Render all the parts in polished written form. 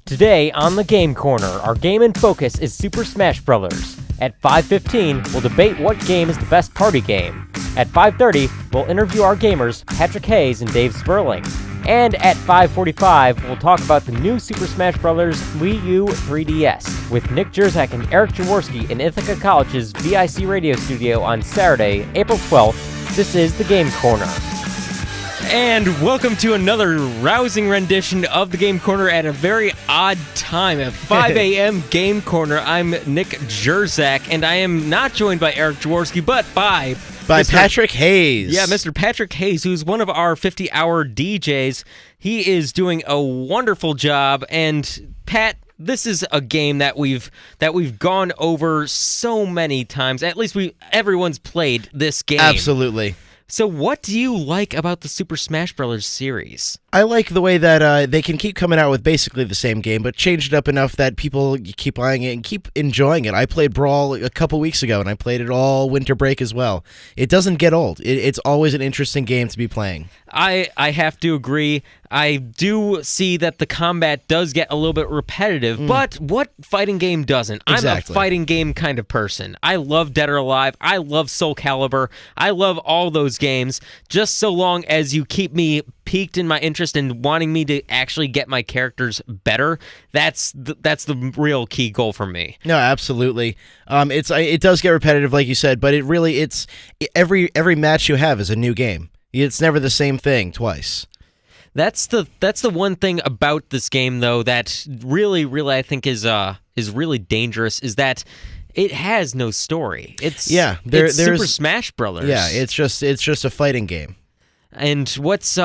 Today on the Game Corner, our game in focus is Super Smash Bros. At 5:15, we'll debate what game is the best party game. At 5:30, we'll interview our gamers, Patrick Hayes and Dave Sperling. And at 5:45, we'll talk about the new Super Smash Bros. Wii U 3DS with Nick Jerzak and Eric Jaworski in Ithaca College's VIC radio studio on Saturday, April 12th. This is the Game Corner. And welcome to another rousing rendition of the Game Corner at a very odd time, at 5 a.m. Game Corner. I'm Nick Jerzak, and I am not joined by Eric Jaworski, but by Patrick Hayes. Yeah, Mr. Patrick Hayes, who's one of our 50-hour DJs. He is doing a wonderful job, and Pat, this is a game that we've gone over so many times. At least everyone's played this game. Absolutely. So what do you like about the Super Smash Bros. Series? I like the way that they can keep coming out with basically the same game, but change it up enough that people keep buying it and keep enjoying it. I played Brawl a couple weeks ago, and I played it all winter break as well. It doesn't get old. It's always an interesting game to be playing. I have to agree. I do see that the combat does get a little bit repetitive, but what fighting game doesn't? Exactly. I'm a fighting game kind of person. I love Dead or Alive. I love Soul Calibur. I love all those games, just so long as you keep me piqued in my interest and wanting me to actually get my characters better. That's the real key goal for me. No, absolutely. It does get repetitive, like you said, but it's every match you have is a new game. It's never the same thing twice. That's the one thing about this game, though, that really I think is really dangerous, is that it has no story. It's Super Smash Bros. Yeah, it's just a fighting game. And what's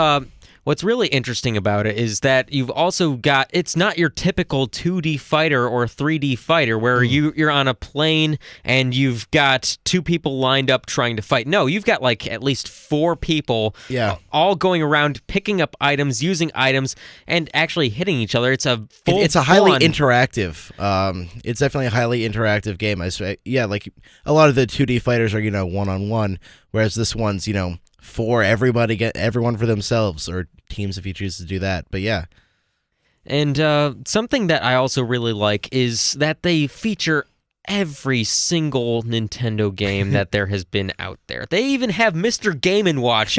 really interesting about it is that you've also got, it's not your typical 2D fighter or 3D fighter where you're on a plane and you've got two people lined up trying to fight. No, you've got like at least four people all going around picking up items, using items, and actually hitting each other. It's a highly interactive. It's definitely a highly interactive game. Like a lot of the 2D fighters are, one-on-one, whereas this one's, for everyone for themselves, or teams if you choose to do that. But yeah. And something that I also really like is that they feature every single Nintendo game that there has been out there. They even have Mr. Game & Watch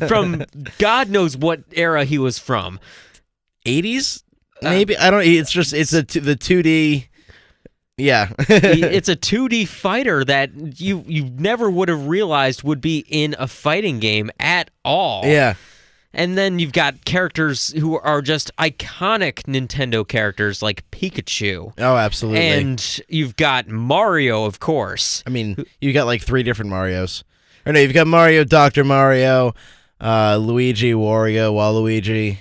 from God knows what era he was from. 80s? Maybe? I don't. It's the 2D. Yeah. It's a 2D fighter that you never would have realized would be in a fighting game at all. Yeah. And then you've got characters who are just iconic Nintendo characters like Pikachu. Oh, absolutely. And you've got Mario, of course. I mean, you got like three different Marios. Or no, you've got Mario, Dr. Mario, Luigi, Wario, Waluigi.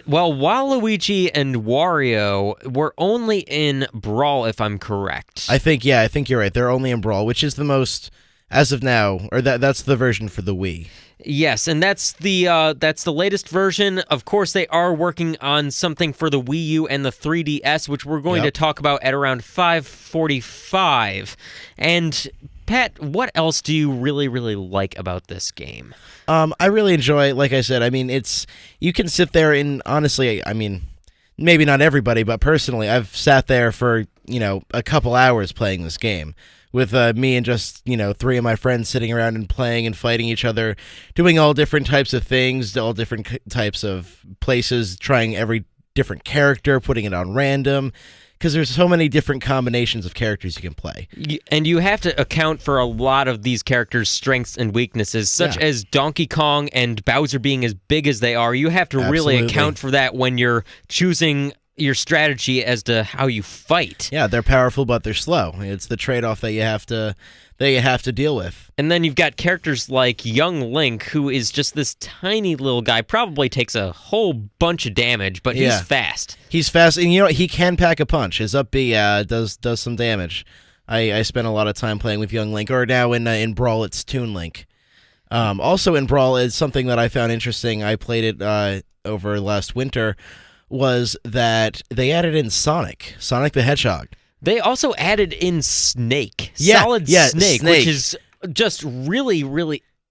Well, Waluigi and Wario were only in Brawl, if I'm correct. I think you're right. They're only in Brawl, which is the most, as of now, or that's the version for the Wii. Yes, and that's the latest version. Of course, they are working on something for the Wii U and the 3DS, which we're going to talk about at around 5:45. And Pat, what else do you really like about this game? I really enjoy it. Like I said, I mean, you can sit there and honestly, I mean, maybe not everybody, but personally, I've sat there for, a couple hours playing this game with me and just, three of my friends sitting around and playing and fighting each other, doing all different types of things, all different types of places, trying every different character, putting it on random. Because there's so many different combinations of characters you can play. And you have to account for a lot of these characters' strengths and weaknesses, such as Donkey Kong and Bowser being as big as they are. You have to really account for that when you're choosing your strategy as to how you fight. Yeah, they're powerful, but they're slow. It's the trade-off that you have to deal with. And then you've got characters like Young Link, who is just this tiny little guy, probably takes a whole bunch of damage, but he's fast. He's fast, and he can pack a punch. His up B does some damage. I spent a lot of time playing with Young Link, or now in Brawl, it's Toon Link. Also in Brawl, it's something that I found interesting. I played it over last winter, was that they added in Sonic the Hedgehog. They also added in Snake. Solid Snake, which is just really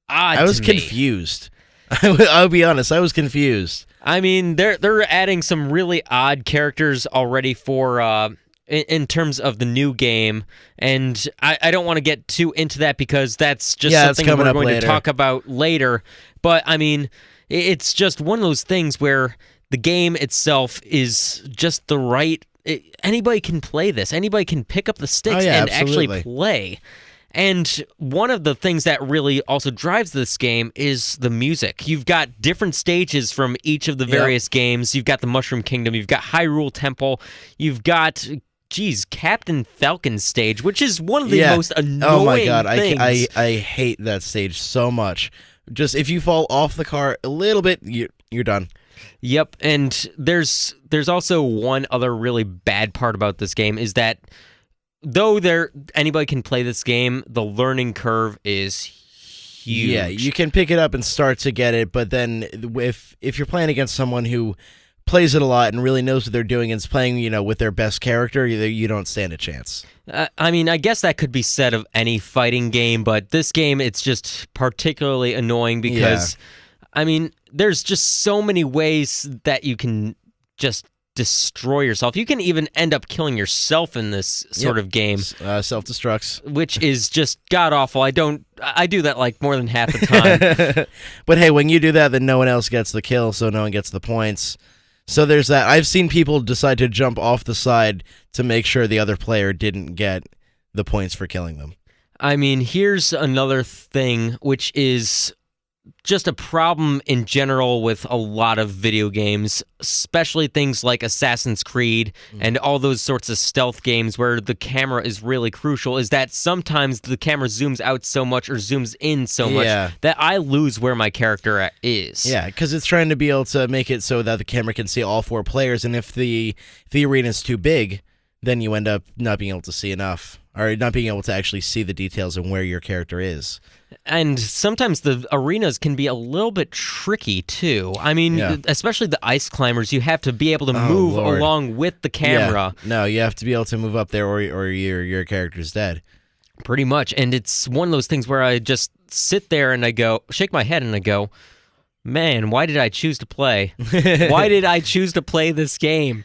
odd. I was confused. I'll be honest, I was confused. I mean, they're adding some really odd characters already for in terms of the new game, and I don't want to get too into that because that's just something we're going to talk about later. But I mean, it's just one of those things where the game itself is just the right. Anybody can play this. Anybody can pick up the sticks and actually play. And one of the things that really also drives this game is the music. You've got different stages from each of the various games. You've got the Mushroom Kingdom. You've got Hyrule Temple. You've got, Captain Falcon's stage, which is one of the most annoying things. Oh my god, I hate that stage so much. Just if you fall off the car a little bit, you're done. Yep, and there's also one other really bad part about this game is that though anybody can play this game, the learning curve is huge. Yeah, you can pick it up and start to get it, but then if you're playing against someone who plays it a lot and really knows what they're doing and is playing, with their best character, you don't stand a chance. I mean, I guess that could be said of any fighting game, but this game, it's just particularly annoying because, I mean, there's just so many ways that you can just destroy yourself. You can even end up killing yourself in this sort of game. Self-destructs. Which is just god-awful. I do that like more than half the time. But hey, when you do that, then no one else gets the kill, so no one gets the points. So there's that. I've seen people decide to jump off the side to make sure the other player didn't get the points for killing them. I mean, here's another thing, which is just a problem in general with a lot of video games, especially things like Assassin's Creed and all those sorts of stealth games where the camera is really crucial, is that sometimes the camera zooms out so much or zooms in so much that I lose where my character is. Yeah, because it's trying to be able to make it so that the camera can see all four players, and if the arena is too big, then you end up not being able to see enough, or not being able to actually see the details of where your character is. And sometimes the arenas can be a little bit tricky, too. I mean, especially the ice climbers, you have to be able to move along with the camera. Yeah. No, you have to be able to move up there or your character's dead. Pretty much. And it's one of those things where I just sit there and I go, shake my head and I go, man, why did I choose to play? Why did I choose to play this game?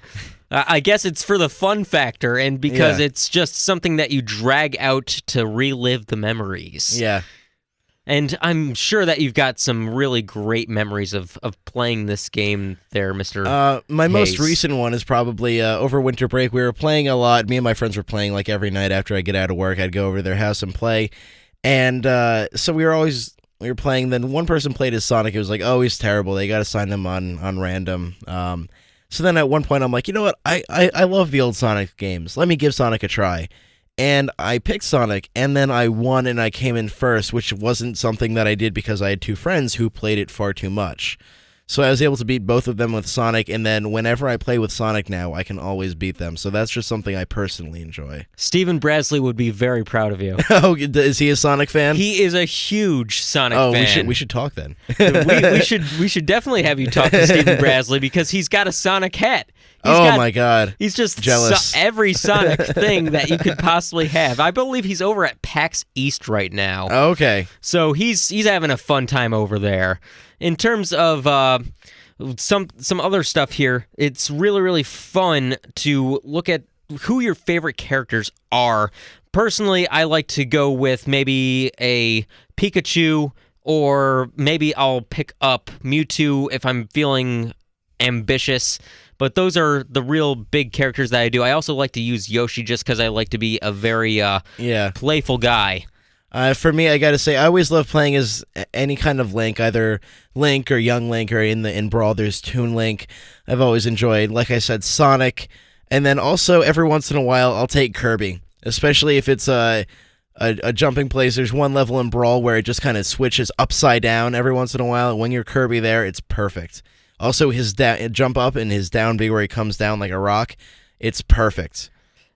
I guess it's for the fun factor and because it's just something that you drag out to relive the memories. Yeah. And I'm sure that you've got some really great memories of playing this game there, Mr. My Hayes. most recent one is probably over winter break. We were playing a lot. Me and my friends were playing like every night after I get out of work. I'd go over to their house and play. And so we were playing. Then one person played as Sonic. It was like, oh, he's terrible. They got to sign him on random. So then at one point I'm like, you know what? I love the old Sonic games. Let me give Sonic a try. And I picked Sonic, and then I won, and I came in first, which wasn't something that I did because I had two friends who played it far too much. So I was able to beat both of them with Sonic, and then whenever I play with Sonic now, I can always beat them. So that's just something I personally enjoy. Stephen Brasley would be very proud of you. Oh, is he a Sonic fan? He is a huge Sonic fan. We should talk then. we should definitely have you talk to Stephen Brasley because he's got a Sonic hat. My God. He's just jealous. Every Sonic thing that you could possibly have. I believe he's over at PAX East right now. Okay. So he's having a fun time over there. In terms of some other stuff here, it's really, really fun to look at who your favorite characters are. Personally, I like to go with maybe a Pikachu, or maybe I'll pick up Mewtwo if I'm feeling ambitious. But those are the real big characters that I do. I also like to use Yoshi just because I like to be a very playful guy. For me, I gotta say, I always love playing as any kind of Link, either Link or Young Link, or in Brawl, there's Toon Link. I've always enjoyed, like I said, Sonic, and then also every once in a while, I'll take Kirby, especially if it's a jumping place. There's one level in Brawl where it just kind of switches upside down every once in a while. When you're Kirby there, it's perfect. Also, his jump up and his down B where he comes down like a rock, it's perfect.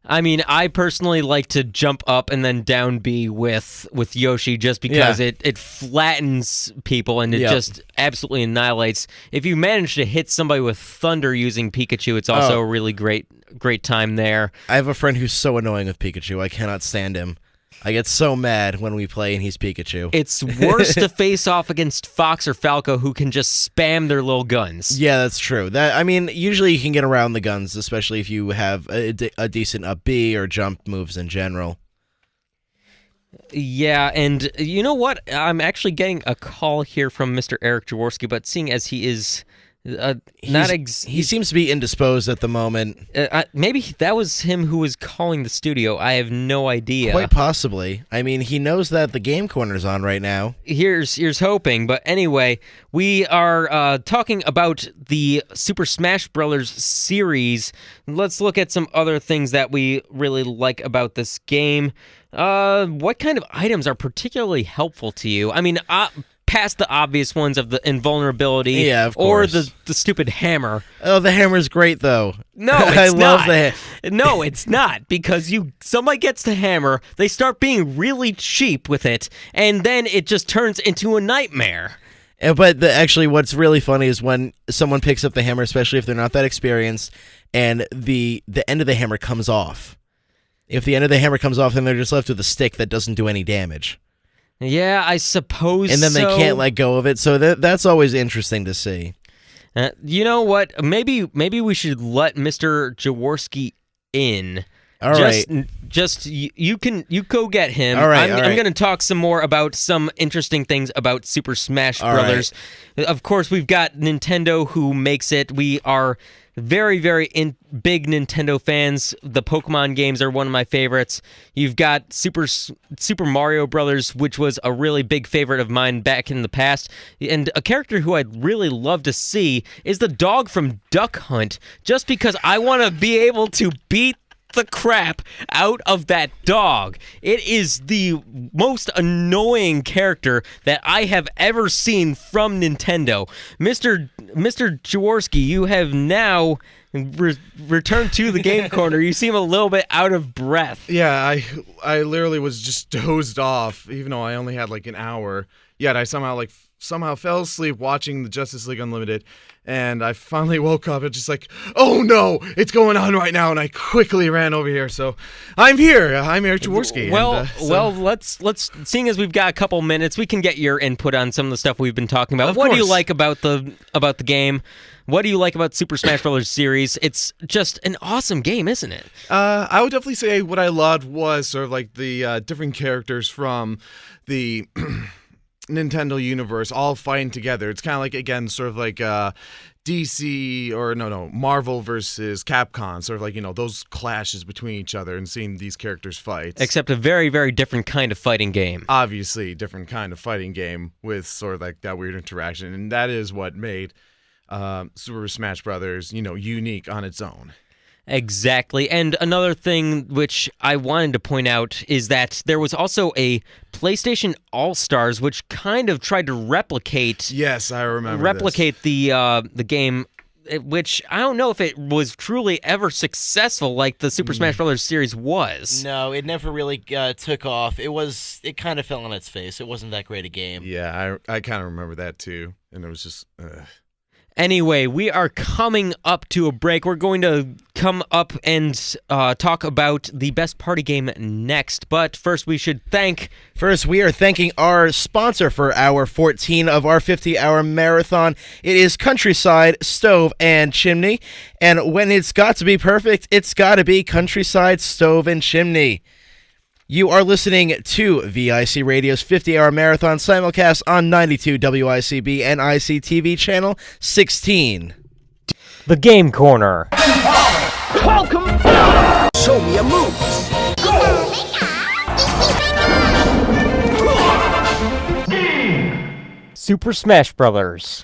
I mean, I personally like to jump up and then down B with Yoshi just because it flattens people and it just absolutely annihilates. If you manage to hit somebody with thunder using Pikachu, it's also a really great time there. I have a friend who's so annoying with Pikachu. I cannot stand him. I get so mad when we play and he's Pikachu. It's worse to face off against Fox or Falco, who can just spam their little guns. Yeah, that's true. Usually you can get around the guns, especially if you have a decent up B or jump moves in general. Yeah, and you know what? I'm actually getting a call here from Mr. Eric Jaworski, but seeing as he is he seems to be indisposed at the moment. Maybe that was him who was calling the studio. I have no idea. Quite possibly. I mean, he knows that the Game Corner's on right now. Here's hoping. But anyway, we are talking about the Super Smash Bros. Series. Let's look at some other things that we really like about this game. What kind of items are particularly helpful to you? I mean, past the obvious ones of the invulnerability, yeah, of or course. the stupid hammer. Oh, the hammer's great though. No, it's I not. love the No, it's not, because somebody gets the hammer, they start being really cheap with it, and then it just turns into a nightmare. But actually, what's really funny is when someone picks up the hammer, especially if they're not that experienced, and the end of the hammer comes off. If the end of the hammer comes off, then they're just left with a stick that doesn't do any damage. Yeah, I suppose so. And then they can't let go of it, so that's always interesting to see. You know what? Maybe we should let Mr. Jaworski in. All right. Just you go get him. All right, I'm going to talk some more about some interesting things about Super Smash Brothers. Right. Of course, we've got Nintendo who makes it. We are very, very big Nintendo fans. The Pokemon games are one of my favorites. You've got Super Mario Brothers, which was a really big favorite of mine back in the past. And a character who I'd really love to see is the dog from Duck Hunt, just because I want to be able to beat the crap out of that dog. It is the most annoying character that I have ever seen from Nintendo. Mr. Jaworski, you have now returned to the Game Corner. You seem a little bit out of breath. Yeah, I literally was just dozed off, even though I only had like an hour. Yet I somehow fell asleep watching the Justice League Unlimited, and I finally woke up and just like, oh no, it's going on right now, and I quickly ran over here. So I'm here. I'm Eric Jaworski. Well, let's seeing as we've got a couple minutes, we can get your input on some of the stuff we've been talking about. What do you like about the game? What do you like about Super Smash Bros. Series? It's just an awesome game, isn't it? I would definitely say what I loved was sort of like the different characters from the Nintendo universe all fighting together. It's kind of like, again, sort of like DC or Marvel versus Capcom, sort of like, those clashes between each other and seeing these characters fight. Except a very, very different kind of fighting game. Obviously, different kind of fighting game with sort of like that weird interaction, and that is what made Super Smash Brothers, unique on its own. Exactly. And another thing which I wanted to point out is that there was also a PlayStation All-Stars which kind of tried to replicate. Yes, I remember. Replicate the game, which I don't know if it was truly ever successful like the Super Smash Bros. Series was. No, it never really took off. It kind of fell on its face. It wasn't that great a game. Yeah, I kind of remember that too, and it was just. Anyway, we are coming up to a break. We're going to come up and talk about the best party game next. But first, we should thank... First, we are thanking our sponsor for hour 14 of our 50-hour marathon. It is Countryside Stove and Chimney. And when it's got to be perfect, it's got to be Countryside Stove and Chimney. You are listening to VIC Radio's 50-hour marathon simulcast on 92 WICB and ICTV channel 16. The Game Corner. Welcome. Show me your moves. Super Smash Brothers.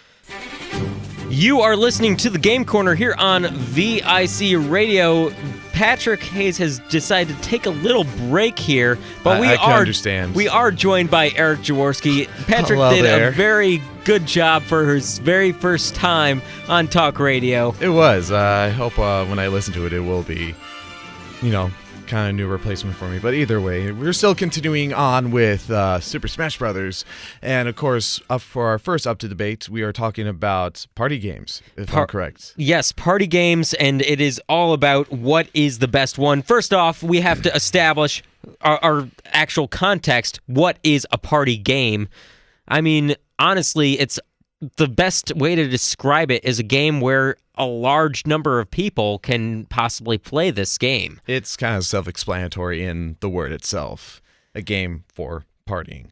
You are listening to the Game Corner here on VIC Radio. Patrick Hayes has decided to take a little break here, but I can understand. We are joined by Eric Jaworski. Patrick Hello did there. a very good job for his very first time on talk radio. It was. I hope when I listen to it, it will be, kind of new replacement for me. But either way, we're still continuing on with Super Smash Brothers, and of course, for our first up to debate, we are talking about party games. If I'm correct. Yes, party games, and it is all about what is the best one. First off, we have to establish our actual context, what is a party game? I mean, honestly, it's the best way to describe it is a game where a large number of people can possibly play this game. It's kind of self-explanatory in the word itself. A game for partying.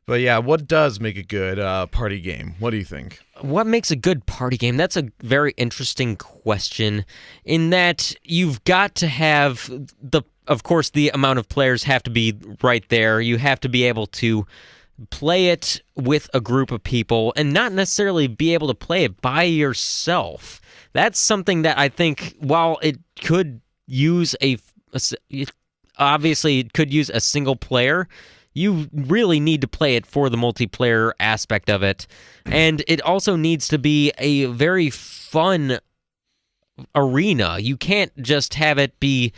But yeah, what does make a good party game? What do you think? What makes a good party game? That's a very interesting question, in that you've got to have of course, the amount of players have to be right there. You have to be able to play it with a group of people and not necessarily be able to play it by yourself. That's something that I think, while it could use obviously it could use a single player, you really need to play it for the multiplayer aspect of it. And it also needs to be a very fun arena. You can't just have it be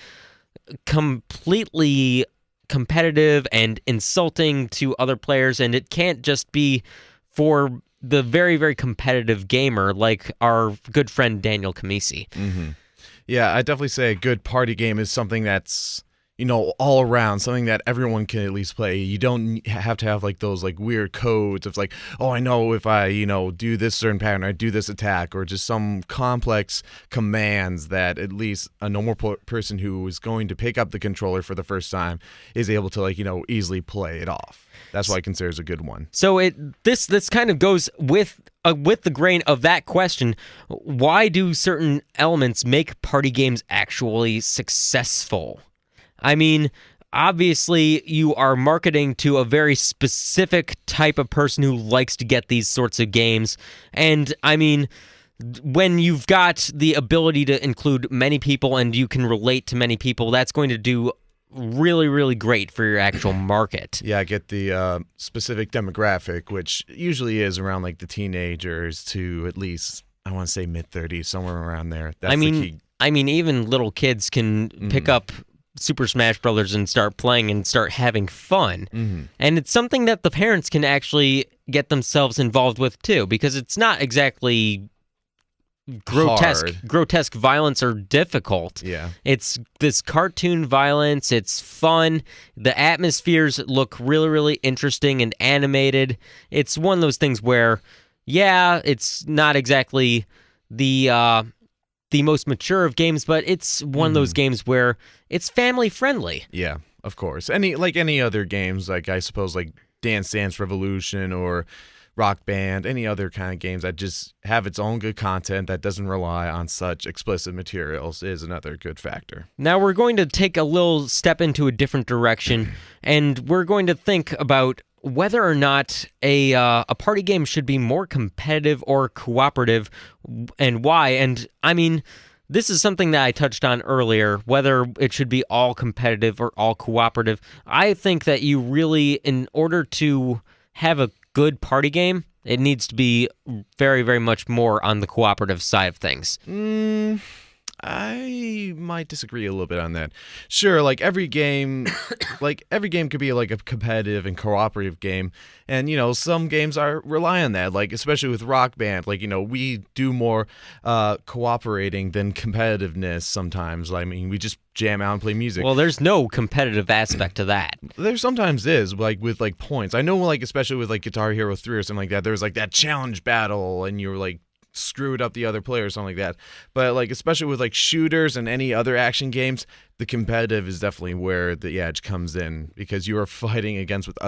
completely competitive and insulting to other players, and it can't just be for the very, very competitive gamer like our good friend Daniel Kamisi. Mm-hmm. Yeah, I'd definitely say a good party game is something that's, all around, something that everyone can at least play. You don't have to have like those like weird codes of like, oh, I know if I, do this certain pattern, I do this attack, or just some complex commands that at least a normal person who is going to pick up the controller for the first time is able to like, easily play it off. That's why I consider it a good one. So this kind of goes with the grain of that question. Why do certain elements make party games actually successful? I mean, obviously, you are marketing to a very specific type of person who likes to get these sorts of games. And, I mean, when you've got the ability to include many people and you can relate to many people, that's going to do really, really great for your actual market. Yeah, get the specific demographic, which usually is around like the teenagers to at least, I want to say mid-30s, somewhere around there. That's the key. I mean, even little kids can pick up Super Smash Brothers and start playing and start having fun. Mm-hmm. And it's something that the parents can actually get themselves involved with too, because it's not exactly grotesque violence or difficult. Yeah. It's this cartoon violence, it's fun. The atmospheres look really, really interesting and animated. It's one of those things where, yeah, it's not exactly the most mature of games, but it's one of those games where it's family friendly. Yeah, of course. Any other games, like I suppose like Dance Dance Revolution or Rock Band, any other kind of games that just have its own good content that doesn't rely on such explicit materials is another good factor. Now we're going to take a little step into a different direction, and we're going to think about whether or not a party game should be more competitive or cooperative, and why. And I mean, this is something that I touched on earlier, whether it should be all competitive or all cooperative. I think that you really, in order to have a good party game, it needs to be very, very much more on the cooperative side of things. I might disagree a little bit on that. Sure, like every game could be like a competitive and cooperative game, and some games rely on that. Like especially with Rock Band, like we do more cooperating than competitiveness sometimes. I mean, we just jam out and play music. Well, there's no competitive aspect to that. There sometimes is, like with like points. I know, like especially with like Guitar Hero 3 or something like that. There's like that challenge battle, and you're like screwed up the other player or something like that. But like especially with like shooters and any other action games, the competitive is definitely where the edge comes in, because you are fighting against with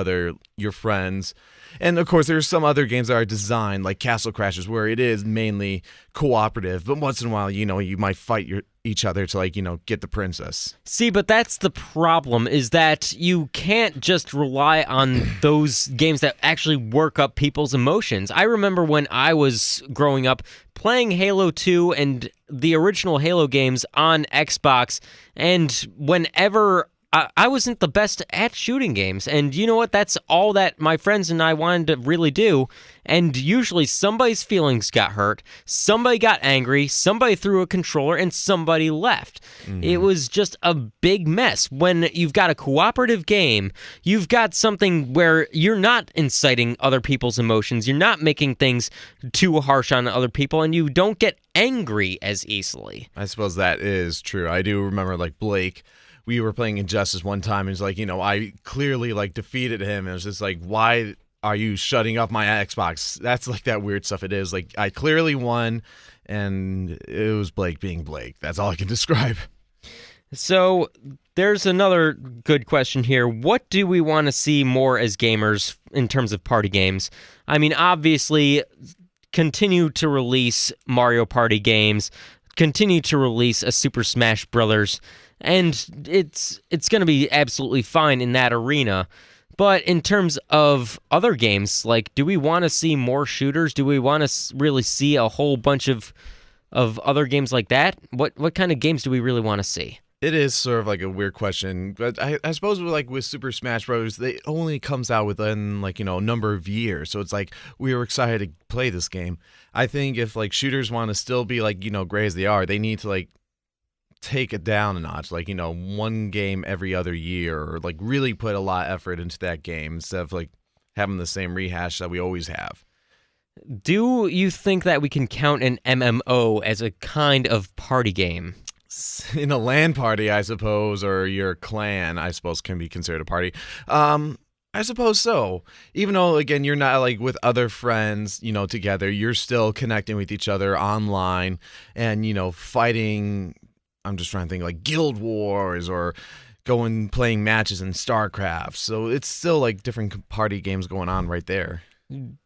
your friends. And of course there's some other games that are designed like Castle Crashers where it is mainly cooperative, but once in a while you might fight each other to like get the princess. See, but that's the problem, is that you can't just rely on those games that actually work up people's emotions. I remember when I was growing up playing Halo 2 and the original Halo games on Xbox, and whenever I wasn't the best at shooting games, and you know what? That's all that my friends and I wanted to really do, and usually somebody's feelings got hurt, somebody got angry, somebody threw a controller, and somebody left. It was just a big mess. When you've got a cooperative game, you've got something where you're not inciting other people's emotions, you're not making things too harsh on other people, and you don't get angry as easily. I suppose that is true. I do remember like Blake we were playing Injustice one time, and it's like, I clearly like defeated him, and it was just like, why are you shutting off my Xbox? That's like that weird stuff it is. Like, I clearly won, and it was Blake being Blake. That's all I can describe. So there's another good question here. What do we want to see more as gamers in terms of party games? I mean, obviously, continue to release Mario Party games, continue to release a Super Smash Brothers, and it's going to be absolutely fine in that arena. But in terms of other games, like, do we want to see more shooters? Do we want to really see a whole bunch of other games like that? What kind of games do we really want to see? It is sort of like a weird question, but I suppose with Super Smash Bros., it only comes out within a number of years, so it's like we were excited to play this game. I think if shooters want to still be great as they are, they need to take it down a notch, one game every other year, or really put a lot of effort into that game instead of having the same rehash that we always have. Do you think that we can count an MMO as a kind of party game? In a LAN party, I suppose, or your clan, I suppose, can be considered a party. I suppose so. Even though, again, you're not with other friends, together, you're still connecting with each other online and, fighting. I'm just trying to think Guild Wars or playing matches in StarCraft. So it's still different party games going on right there.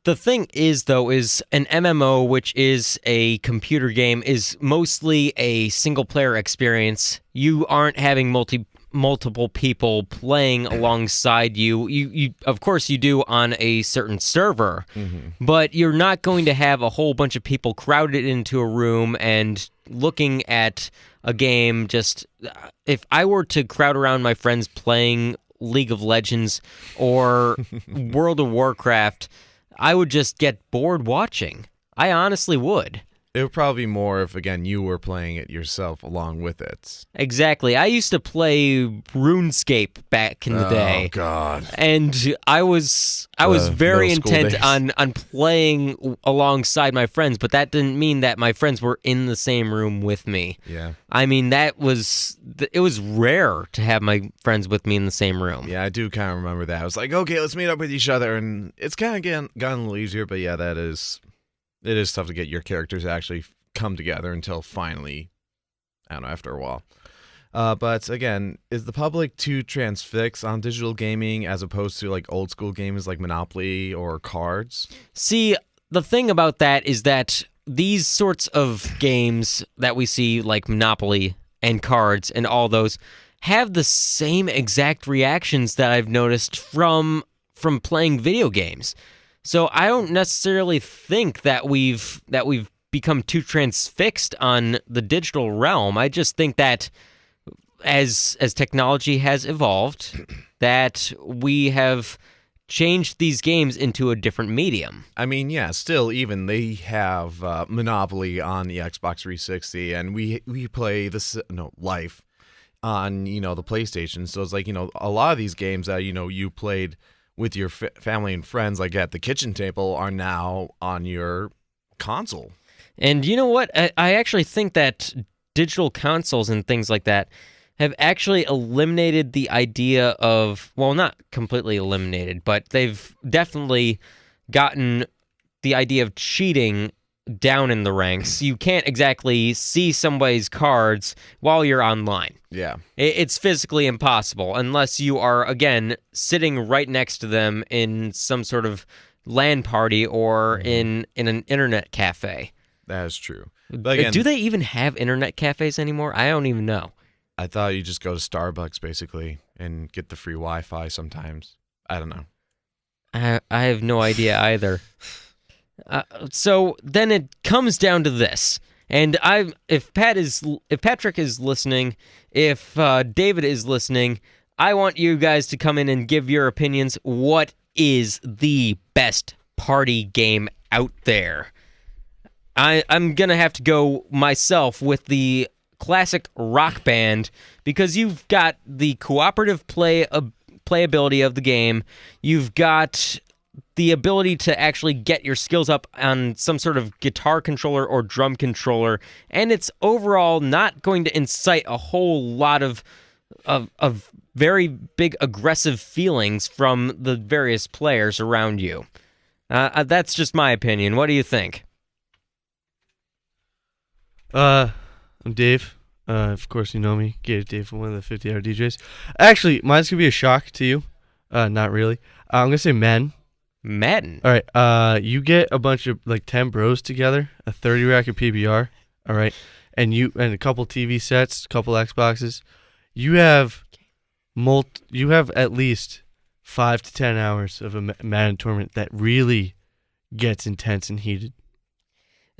The thing is, though, is an MMO, which is a computer game, is mostly a single-player experience. You aren't having multiple people playing alongside you. You of course, you do on a certain server, but you're not going to have a whole bunch of people crowded into a room and looking at a game. Just if I were to crowd around my friends playing League of Legends or World of Warcraft, I would just get bored watching. I honestly would. It would probably be more if, again, you were playing it yourself along with it. Exactly. I used to play RuneScape back in the day. Oh, God. And I was very intent days. on playing alongside my friends, but that didn't mean that my friends were in the same room with me. Yeah. I mean, it was rare to have my friends with me in the same room. Yeah, I do kind of remember that. I was like, okay, let's meet up with each other, and it's kind of gotten a little easier, but yeah, it is tough to get your characters to actually come together until finally, I don't know, after a while. But again, is the public too transfixed on digital gaming as opposed to old school games like Monopoly or cards? See, the thing about that is that these sorts of games that we see, like Monopoly and cards and all those, have the same exact reactions that I've noticed from playing video games. So I don't necessarily think that we've become too transfixed on the digital realm. I just think that as technology has evolved, that we have changed these games into a different medium. I mean, yeah, still, even they have Monopoly on the Xbox 360, and we play Life on the PlayStation. So it's a lot of these games that you played with your family and friends, at the kitchen table, are now on your console. And you know what? I actually think that digital consoles and things like that have actually eliminated the idea of, well, not completely eliminated, but they've definitely gotten the idea of cheating down in the ranks. You can't exactly see somebody's cards while you're online. Yeah. It's physically impossible unless you are, again, sitting right next to them in some sort of LAN party or in an internet cafe. That is true. But again, do they even have internet cafes anymore? I don't even know. I thought you just go to Starbucks, basically, and get the free Wi-Fi sometimes. I don't know. I have no idea either. So then it comes down to this, and if Patrick is listening, if David is listening, I want you guys to come in and give your opinions. What is the best party game out there? I'm gonna have to go myself with the classic Rock Band, because you've got the cooperative playability of the game. You've got the ability to actually get your skills up on some sort of guitar controller or drum controller, and it's overall not going to incite a whole lot of of very big aggressive feelings from the various players around you. That's just my opinion. What do you think? I'm Dave. Of course, you know me. Gated Dave from one of the 50-hour DJs. Actually, mine's going to be a shock to you. Not really. I'm going to say Madden. Madden? All right. You get a bunch of, 10 bros together, a 30-rack of PBR, all right, and a couple TV sets, a couple Xboxes. You have at least 5 to 10 hours of a Madden tournament that really gets intense and heated.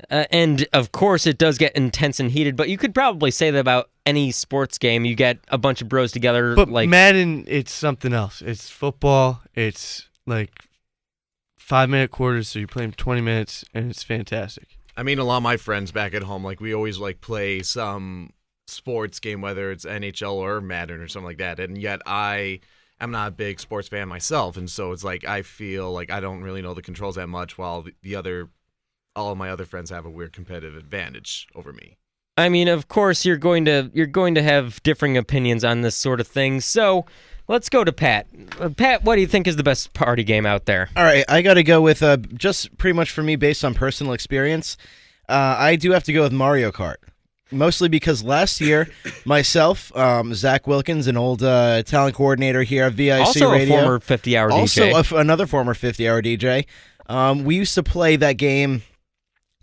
And of course, it does get intense and heated, but you could probably say that about any sports game. You get a bunch of bros together. But Madden, it's something else. It's football. It's 5-minute quarters, so you're playing 20 minutes, and it's fantastic. I mean, a lot of my friends back at home, we always play some sports game, whether it's NHL or Madden or something like that, and yet I'm not a big sports fan myself, and so it's I feel like I don't really know the controls that much, while all of my other friends have a weird competitive advantage over me. I mean, of course, you're going to have differing opinions on this sort of thing. So, let's go to Pat. Pat, what do you think is the best party game out there? All right, I got to go with just pretty much for me based on personal experience. I do have to go with Mario Kart. Mostly because last year, myself, Zach Wilkins, an old talent coordinator here at VIC also Radio. Also a former 50-hour DJ. Also another former 50-hour DJ. We used to play that game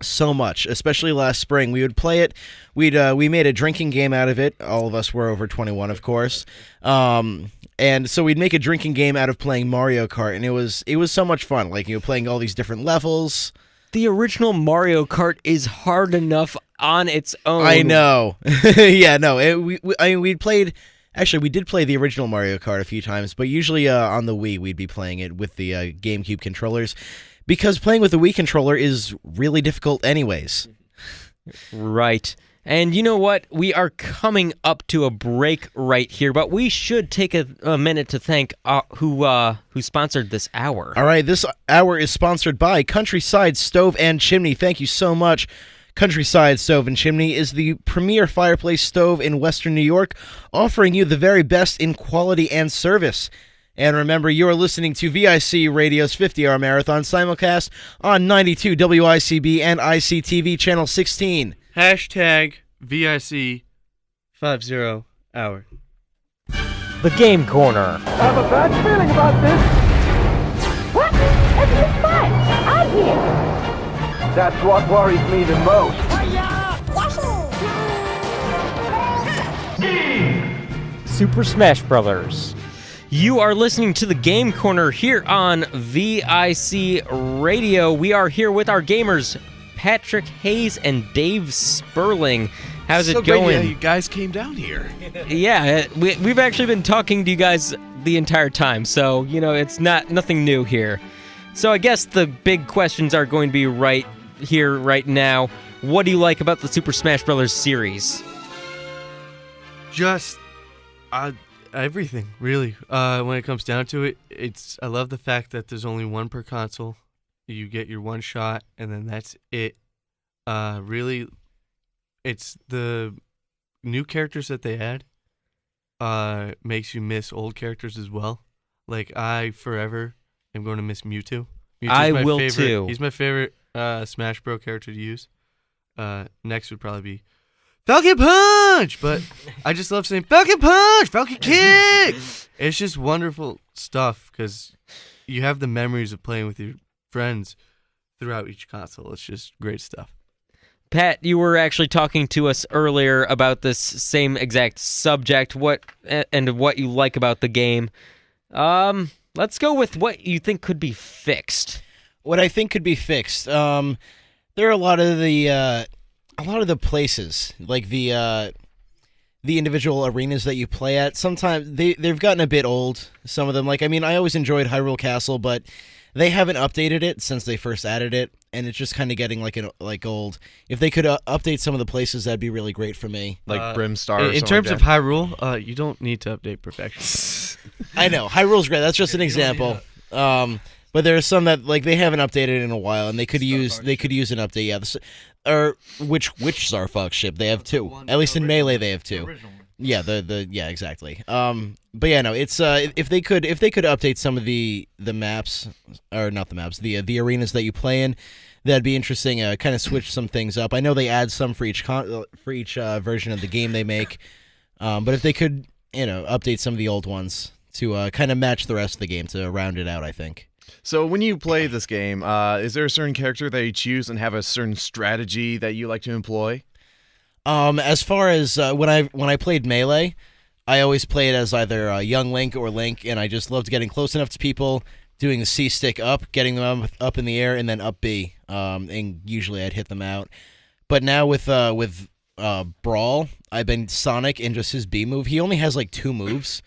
so much, especially last spring. We would play it. We made a drinking game out of it. All of us were over 21, of course. And so we'd make a drinking game out of playing Mario Kart, and it was so much fun. Playing all these different levels. The original Mario Kart is hard enough on its own. I know. Yeah, no. We played. Actually, we did play the original Mario Kart a few times, but usually on the Wii, we'd be playing it with the GameCube controllers. Because playing with the Wii controller is really difficult anyways. Right. And you know what? We are coming up to a break right here, but we should take a minute to thank who sponsored this hour. All right, this hour is sponsored by Countryside Stove and Chimney. Thank you so much. Countryside Stove and Chimney is the premier fireplace stove in Western New York, offering you the very best in quality and service. And remember, you are listening to VIC Radio's 50-hour marathon simulcast on 92 WICB and ICTV Channel 16. Hashtag VIC 50 hour. The Game Corner. I have a bad feeling about this. What? Everything's fine. I'm here. That's what worries me the most. Super Smash Brothers. You are listening to the Game Corner here on VIC Radio. We are here with our gamers, Patrick Hayes and Dave Sperling. How's it going? Yeah, you guys came down here. Yeah, we've actually been talking to you guys the entire time, so it's nothing new here. So I guess the big questions are going to be right here, right now. What do you like about the Super Smash Brothers series? Just everything, really. When it comes down to it, I love the fact that there's only one per console. You get your one shot, and then that's it. Really, it's the new characters that they add makes you miss old characters as well. I forever am going to miss Mewtwo. I will too. He's my favorite Smash Bros. Character to use. Next would probably be Falcon Punch, but I just love saying Falcon Punch, Falcon Kick. It's just wonderful stuff because you have the memories of playing with your friends throughout each console. It's just great stuff. Pat, you were actually talking to us earlier about this same exact subject, what you like about the game. Let's go with what you think could be fixed. What I think could be fixed. There are a lot of the places, like the individual arenas that you play at. Sometimes they've gotten a bit old. Some of them, I always enjoyed Hyrule Castle, but they haven't updated it since they first added it, and it's just kind of getting old. If they could update some of the places, that'd be really great for me. Brimstar. Or in terms of Hyrule, you don't need to update perfection. I know Hyrule's great. That's just an example. But there are some that they haven't updated in a while, and they could use an update. Yeah, or which Star Fox ship? They have two. At least in Melee, they have two. Yeah, yeah, exactly. But yeah, no, it's if they could update some of the maps, or not the maps, the arenas that you play in, that'd be interesting. Kind of switch some things up. I know they add some for each version of the game they make, but if they could, update some of the old ones to kind of match the rest of the game to round it out, I think. So when you play this game, is there a certain character that you choose and have a certain strategy that you like to employ? As far as when I played Melee, I always played as either young Link or Link, and I just loved getting close enough to people, doing the C stick up, getting them up in the air, and then up B, and usually I'd hit them out. But now with Brawl, I've been Sonic and just his B move. He only has like 2 moves,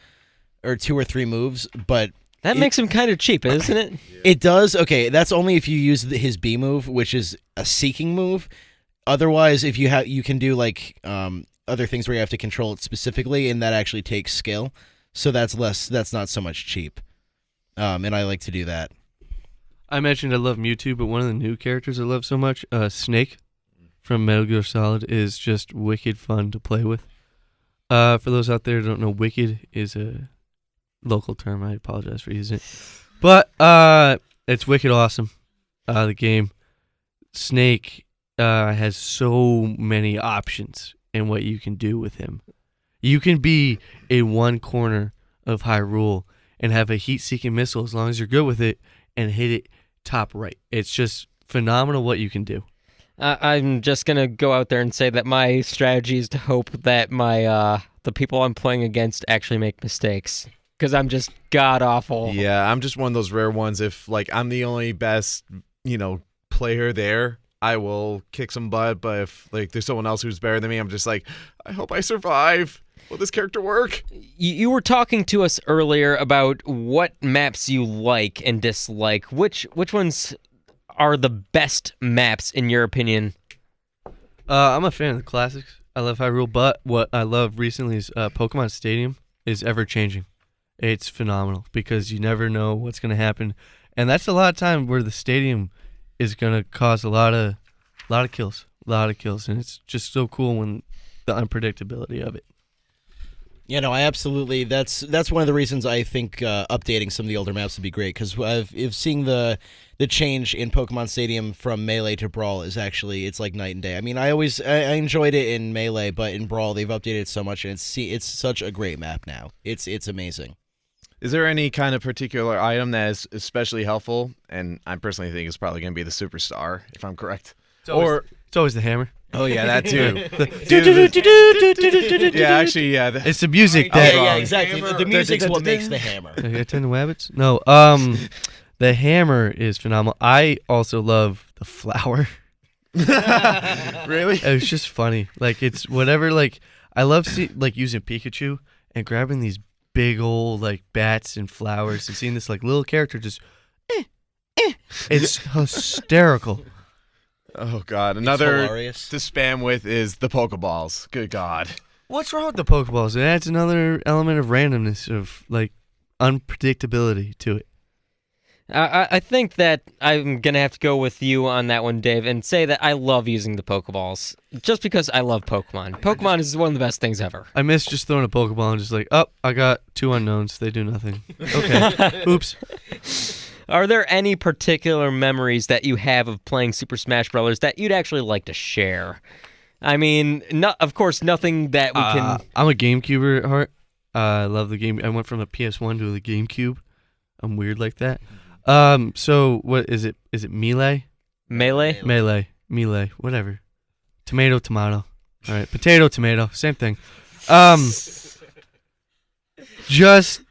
or 2 or 3 moves, but That makes him kind of cheap, isn't it? it does. Okay, that's only if you use his B move, which is a seeking move. Otherwise, if you can do like other things where you have to control it specifically, and that actually takes skill. So that's not so much cheap. And I like to do that. I mentioned I love Mewtwo, but one of the new characters I love so much, Snake from Metal Gear Solid, is just wicked fun to play with. For those out there who don't know, wicked is a local term. I apologize for using it. But it's wicked awesome. The game. Snake has so many options in what you can do with him. You can be a one corner of Hyrule and have a heat-seeking missile as long as you're good with it and hit it top right. It's just phenomenal what you can do. I'm just gonna go out there and say that my strategy is to hope that my the people I'm playing against actually make mistakes, because I'm just god awful. Yeah, I'm just one of those rare ones. If like I'm the only best, player there, I will kick some butt. But if like there's someone else who's better than me, I'm just like, I hope I survive. Will this character work? You were talking to us earlier about what maps you like and dislike. Which ones are the best maps in your opinion? I'm a fan of the classics. I love Hyrule, but what I love recently is Pokemon Stadium is ever-changing. It's phenomenal because you never know what's going to happen. And that's a lot of time where the stadium is going to cause a lot of kills. And it's just so cool when the unpredictability of it. Yeah, no, I absolutely. That's one of the reasons I think updating some of the older maps would be great, because I've seeing the change in Pokemon Stadium from Melee to Brawl is actually, it's like night and day. I mean, I enjoyed it in Melee, but in Brawl they've updated it so much, and it's such a great map now. It's amazing. Is there any kind of particular item that is especially helpful? And I personally think it's probably going to be the superstar, if I'm correct. It's always the hammer. Oh yeah, that too. Yeah, actually, yeah. It's the music Yeah, that. yeah, exactly. The music's what makes the hammer. I got 10 wabbits? No, the hammer is phenomenal. I also love the flower. Really? It's just funny. Like, it's whatever, like, I love using Pikachu and grabbing these big old, like, bats and flowers and seeing this, like, little character just, It's hysterical. Oh, God. Another hilarious. to spam with is the Pokeballs. Good God. What's wrong with the Pokeballs? It adds another element of randomness, of, like, unpredictability to it. I think that I'm going to have to go with you on that one, Dave, and say that I love using the Pokeballs, just because I love Pokemon. Pokemon is one of the best things ever. I miss just throwing a Pokeball and just like, oh, I got 2 unknowns. They do nothing. Okay. Oops. Are there any particular memories that you have of playing Super Smash Bros. That you'd actually like to share? I mean, of course, nothing that we can... I'm a GameCuber at heart. I love the game. I went from a PS1 to the GameCube. I'm weird like that. So what is it? Is it Melee? Melee, whatever. Tomato. All right, potato, tomato, same thing. Just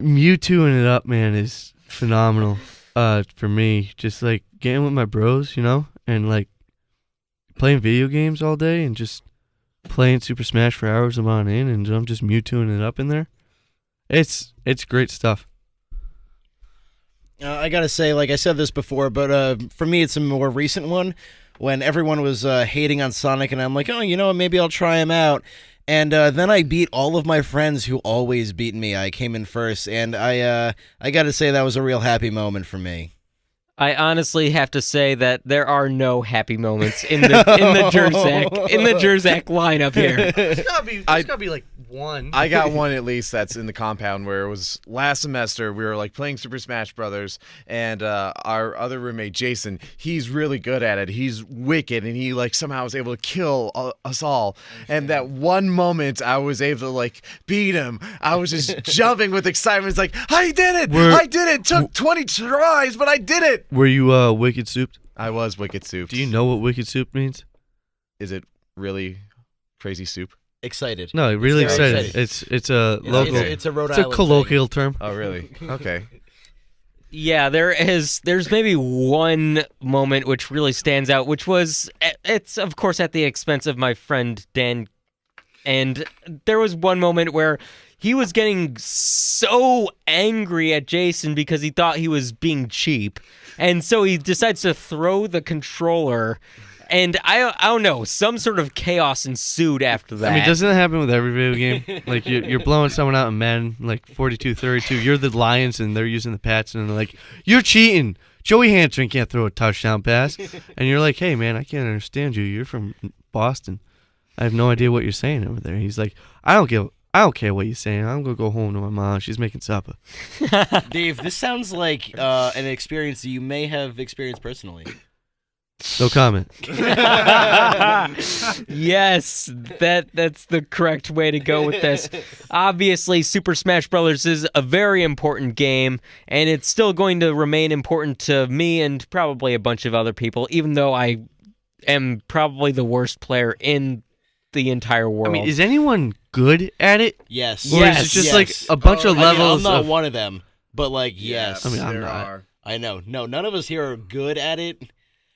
Mewtwoing it up, man, is phenomenal. For me, just like getting with my bros, and like playing video games all day and just playing Super Smash for hours on end, and I'm just Mewtwoing it up in there. It's great stuff. I gotta say, like I said this before, but for me it's a more recent one, when everyone was hating on Sonic, and I'm like, oh, maybe I'll try him out. And then I beat all of my friends who always beat me. I came in first, and I gotta say that was a real happy moment for me. I honestly have to say that there are no happy moments in the Jerzak lineup here. There's gotta be like one. I got one at least that's in the compound where it was last semester. We were like playing Super Smash Brothers, and our other roommate Jason, he's really good at it. He's wicked, and he like somehow was able to kill us all. And that one moment, I was able to like beat him. I was just jumping with excitement. It's like I did it! I did it! Took 20 tries, but I did it! Were you wicked souped? I was wicked soup. Do you know what wicked soup means? Is it really crazy soup? Excited. No, really Very excited. It's a local. It's a Rhode It's a Island colloquial term. Oh, really? Okay. Yeah, there's maybe one moment which really stands out, which was, it's of course at the expense of my friend Dan, and there was one moment where he was getting so angry at Jason because he thought he was being cheap, and so he decides to throw the controller, and I don't know, some sort of chaos ensued after that. I mean, doesn't that happen with every video game? Like, you're blowing someone out in Madden, like 42-32. You're the Lions, and they're using the Pats, and they're like, you're cheating. Joey Hamstring can't throw a touchdown pass. And you're like, hey, man, I can't understand you. You're from Boston. I have no idea what you're saying over there. He's like, I don't care what you're saying. I'm going to go home to my mom. She's making supper. Dave, this sounds like an experience that you may have experienced personally. No comment. Yes, that's the correct way to go with this. Obviously, Super Smash Bros. Is a very important game, and it's still going to remain important to me and probably a bunch of other people, even though I am probably the worst player in the entire world. I mean, is anyone good at it? Yes. Or is it just like a bunch of levels? I'm not of... one of them, but like, yes. I mean, I'm there not. are. I know. No, none of us here are good at it.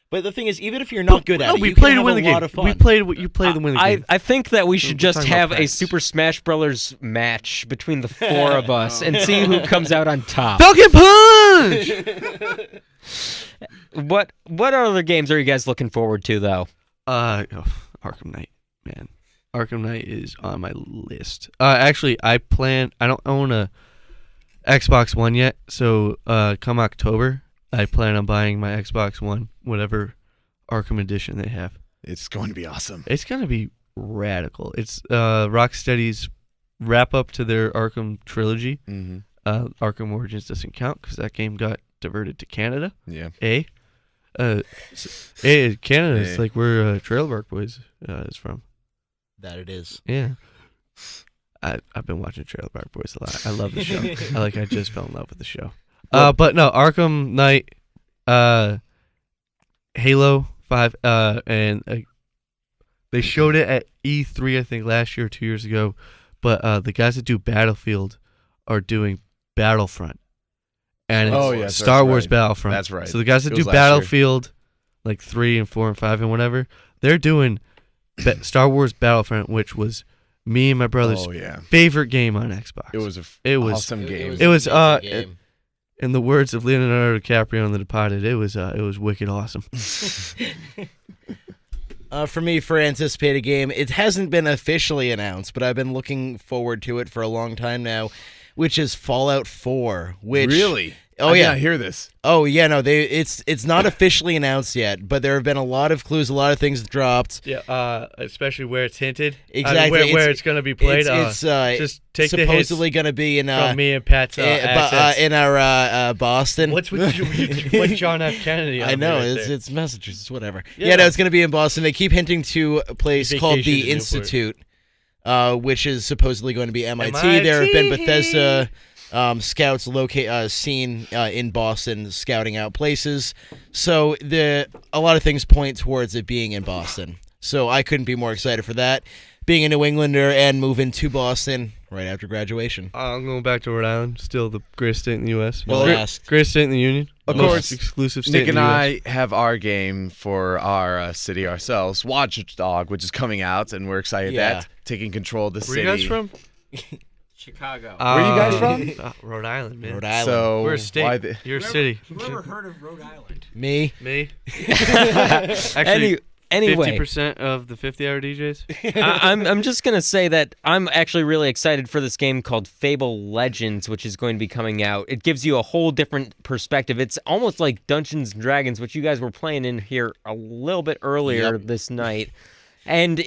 But the thing is, even if you're not good at it, we you played can to win have the a game. lot of fun. We played what you played to win the game. I think that we should We're just talking about have a practice. Super Smash Bros. Match between the four of us and see who comes out on top. Falcon Punch! What other games are you guys looking forward to, though? Arkham Knight, man. Arkham Knight is on my list. Actually, I don't own a Xbox One yet, so come October, I plan on buying my Xbox One, whatever Arkham Edition they have. It's going to be awesome. It's gonna be radical. It's Rocksteady's wrap up to their Arkham trilogy. Mm-hmm. Arkham Origins doesn't count because that game got diverted to Canada. Yeah. Canada is like where Trailer Park Boys is from. That it is. Yeah. I've been watching Trailer Park Boys a lot. I love the show. I just fell in love with the show. But no, Arkham Knight, Halo 5, and they showed it at E3, I think, last year or 2 years ago. But the guys that do Battlefield are doing Battlefront. And it's Star Wars Battlefront. That's right. So the guys that It do was last year. Battlefield, like 3 and 4 and 5 and whatever, they're doing Star Wars Battlefront, which was me and my brother's favorite game on Xbox. It was awesome game. It was game. in the words of Leonardo DiCaprio in The Departed, it was wicked awesome. For me, for anticipated game, it hasn't been officially announced, but I've been looking forward to it for a long time now, which is Fallout 4. Which Really? Oh I yeah, did not hear this. Oh yeah, no, it's not officially announced yet, but there have been a lot of clues, a lot of things dropped. Yeah, especially where it's hinted. Exactly, where it's going to be played. It's just take supposedly the going to be in from me and Pat's accents. in our Boston. What's with John F. Kennedy? I know it's Massachusetts, whatever. Yeah, no, it's going to be in Boston. They keep hinting to a place called the Institute, which is supposedly going to be MIT. There have been Bethesda scouts seen in Boston scouting out places, so a lot of things point towards it being in Boston. So I couldn't be more excited for that, being a New Englander and moving to Boston right after graduation. I'm going back to Rhode Island, still the greatest state in the U.S. Greatest state in the Union. Of Most course, exclusive state Nick in and the US. I have our game for our city ourselves, Watchdog, which is coming out, and we're excited that taking control of the city. Where you guys from? Chicago. Where are you guys from? Rhode Island, man. Rhode Island. So We're a state. You're a city. Whoever heard of Rhode Island? Me. Actually, Anyway, 50% of the 50-hour DJs. I'm just gonna say that I'm actually really excited for this game called Fable Legends, which is going to be coming out. It gives you a whole different perspective. It's almost like Dungeons and Dragons, which you guys were playing in here a little bit earlier this night, and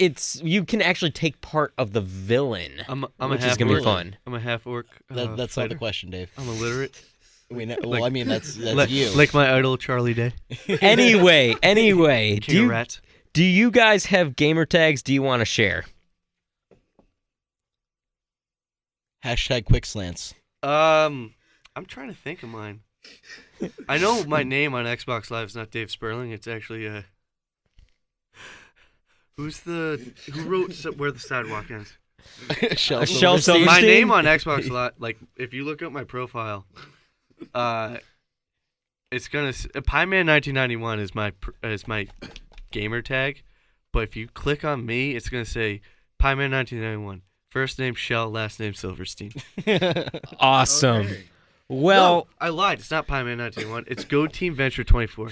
you can actually take part of the villain, which is gonna be fun. I'm a half orc. That's not fighter. the question, Dave. I'm illiterate. Well, I mean, that's you. Like my idol Charlie Day. Anyway, King of Rats. do you guys have gamer tags? Do you want to share? Hashtag quick slants. I'm trying to think of mine. I know my name on Xbox Live is not Dave Sperling. It's actually who wrote Where the Sidewalk Ends? Shel Shel Silverstein. My Silverstein? name on Xbox Live, like if you look up my profile, it's gonna Pieman 1991 is my gamer tag, but if you click on me, it's gonna say Pieman 1991. First name Shell, last name Silverstein. Awesome. Okay. Well, No, I lied. It's not Pieman 1991. It's Go Team Venture 24.